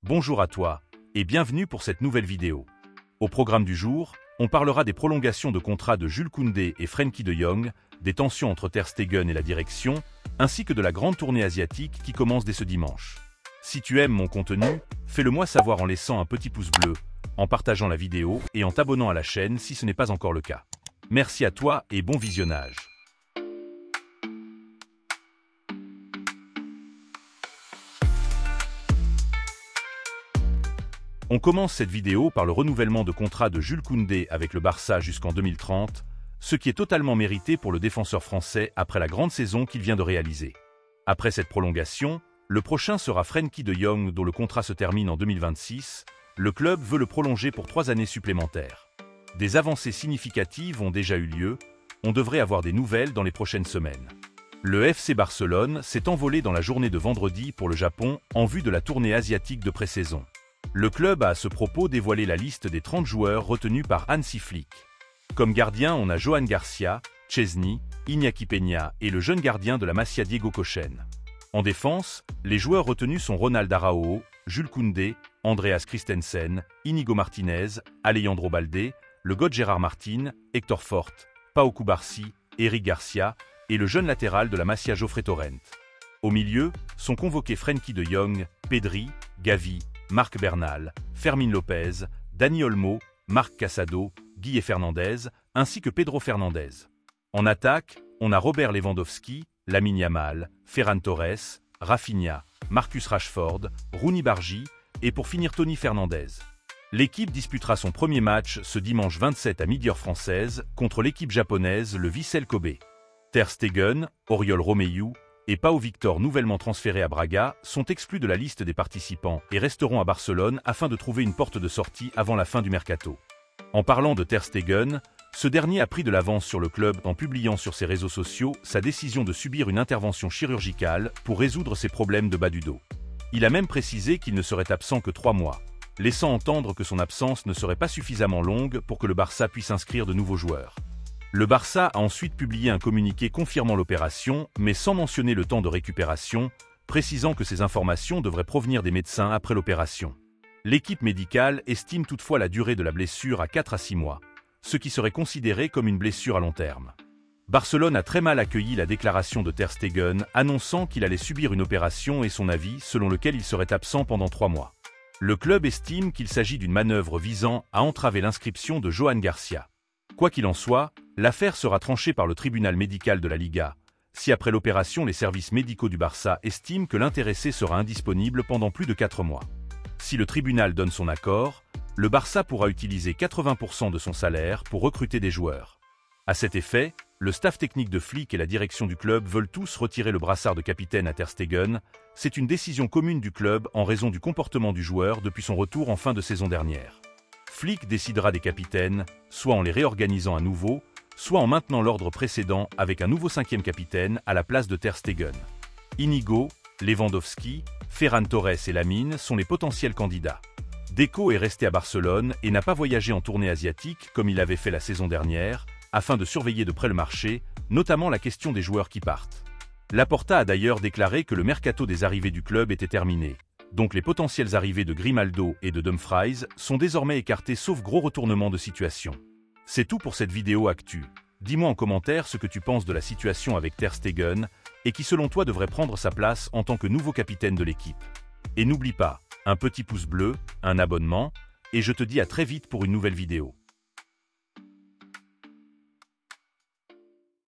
Bonjour à toi, et bienvenue pour cette nouvelle vidéo. Au programme du jour, on parlera des prolongations de contrat de Jules Koundé et Frenkie de Jong, des tensions entre Ter Stegen et la direction, ainsi que de la grande tournée asiatique qui commence dès ce dimanche. Si tu aimes mon contenu, fais-le moi savoir en laissant un petit pouce bleu, en partageant la vidéo et en t'abonnant à la chaîne si ce n'est pas encore le cas. Merci à toi et bon visionnage. On commence cette vidéo par le renouvellement de contrat de Jules Koundé avec le Barça jusqu'en 2030, ce qui est totalement mérité pour le défenseur français après la grande saison qu'il vient de réaliser. Après cette prolongation, le prochain sera Frenkie de Jong dont le contrat se termine en 2026. Le club veut le prolonger pour 3 années supplémentaires. Des avancées significatives ont déjà eu lieu, on devrait avoir des nouvelles dans les prochaines semaines. Le FC Barcelone s'est envolé dans la journée de vendredi pour le Japon en vue de la tournée asiatique de pré-saison. Le club a à ce propos dévoilé la liste des 30 joueurs retenus par Hansi Flick. Comme gardien, on a Johan Garcia, Szczesny, Iñaki Peña et le jeune gardien de la Masia Diego Kochen. En défense, les joueurs retenus sont Ronald Araujo, Jules Koundé, Andreas Christensen, Íñigo Martínez, Alejandro Balde, le God Gérard Martin, Héctor Fort, Pau Cubarsí, Eric Garcia et le jeune latéral de la Masia Jofre Torrent. Au milieu, sont convoqués Frenkie de Jong, Pedri, Gavi, Marc Bernal, Fermín López, Dani Olmo, Marc Casado, Guy Fernandez, ainsi que Pedro Fernandez. En attaque, on a Robert Lewandowski, Lamine Yamal, Ferran Torres, Rafinha, Marcus Rashford, Rooney Bargi et pour finir Tony Fernandez. L'équipe disputera son premier match ce dimanche 27 à midi heure française contre l'équipe japonaise le Vissel Kobe. Ter Stegen, Oriol Romeu et Pau Victor nouvellement transférés à Braga sont exclus de la liste des participants et resteront à Barcelone afin de trouver une porte de sortie avant la fin du mercato. En parlant de Ter Stegen, ce dernier a pris de l'avance sur le club en publiant sur ses réseaux sociaux sa décision de subir une intervention chirurgicale pour résoudre ses problèmes de bas du dos. Il a même précisé qu'il ne serait absent que 3 mois, laissant entendre que son absence ne serait pas suffisamment longue pour que le Barça puisse inscrire de nouveaux joueurs. Le Barça a ensuite publié un communiqué confirmant l'opération, mais sans mentionner le temps de récupération, précisant que ces informations devraient provenir des médecins après l'opération. L'équipe médicale estime toutefois la durée de la blessure à 4 à 6 mois, ce qui serait considéré comme une blessure à long terme. Barcelone a très mal accueilli la déclaration de Ter Stegen annonçant qu'il allait subir une opération et son avis selon lequel il serait absent pendant 3 mois. Le club estime qu'il s'agit d'une manœuvre visant à entraver l'inscription de Johan Garcia. Quoi qu'il en soit, l'affaire sera tranchée par le tribunal médical de la Liga, si après l'opération les services médicaux du Barça estiment que l'intéressé sera indisponible pendant plus de 4 mois. Si le tribunal donne son accord, le Barça pourra utiliser 80% de son salaire pour recruter des joueurs. À cet effet, le staff technique de Flick et la direction du club veulent tous retirer le brassard de capitaine à Ter Stegen. C'est une décision commune du club en raison du comportement du joueur depuis son retour en fin de saison dernière. Flick décidera des capitaines, soit en les réorganisant à nouveau, soit en maintenant l'ordre précédent avec un nouveau 5e capitaine à la place de Ter Stegen. Íñigo, Lewandowski, Ferran Torres et Lamine sont les potentiels candidats. Deco est resté à Barcelone et n'a pas voyagé en tournée asiatique comme il avait fait la saison dernière, afin de surveiller de près le marché, notamment la question des joueurs qui partent. Laporta a d'ailleurs déclaré que le mercato des arrivées du club était terminé, donc les potentielles arrivées de Grimaldo et de Dumfries sont désormais écartées sauf gros retournement de situation. C'est tout pour cette vidéo actu. Dis-moi en commentaire ce que tu penses de la situation avec Ter Stegen et qui selon toi devrait prendre sa place en tant que nouveau capitaine de l'équipe. Et n'oublie pas, un petit pouce bleu, un abonnement, et je te dis à très vite pour une nouvelle vidéo.